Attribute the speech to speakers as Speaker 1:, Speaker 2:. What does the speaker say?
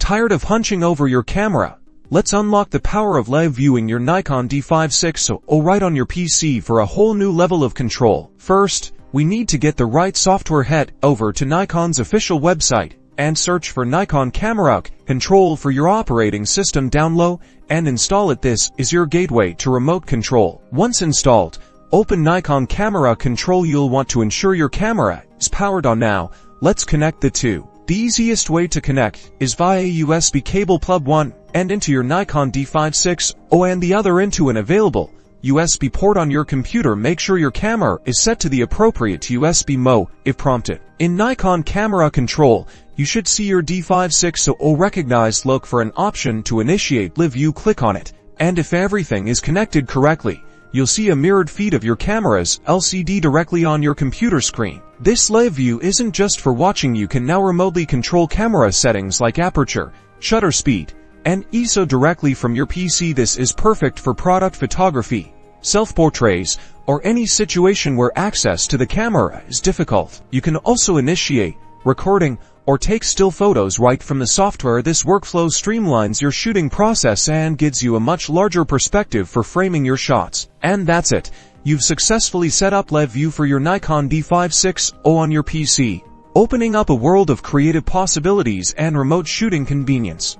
Speaker 1: Tired of hunching over your camera? Let's unlock the power of live viewing your Nikon D5600 right on your PC for a whole new level of control. First, we need to get the right software. Head over to Nikon's official website and search for Nikon Camera Control for your operating system. Download and install it. This is your gateway to remote control. Once installed, open Nikon Camera Control. You'll want to ensure your camera is powered on. Now, let's connect the two. The easiest way to connect is via USB cable. Plug one end into your Nikon D5600 and the other into an available USB port on your computer. Make sure your camera is set to the appropriate USB mode if prompted. In Nikon Camera Control, you should see your D5600 recognized. Look for an option to initiate live view. Click on it, and if everything is connected correctly, you'll see a mirrored feed of your camera's LCD directly on your computer screen. This live view isn't just for watching. You can now remotely control camera settings like aperture, shutter speed, and ISO directly from your PC. This is perfect for product photography, self-portraits, or any situation where access to the camera is difficult. You can also initiate recording or take still photos right from the software. This workflow streamlines your shooting process and gives you a much larger perspective for framing your shots. And that's it. You've successfully set up live view for your Nikon D5600 on your PC, opening up a world of creative possibilities and remote shooting convenience.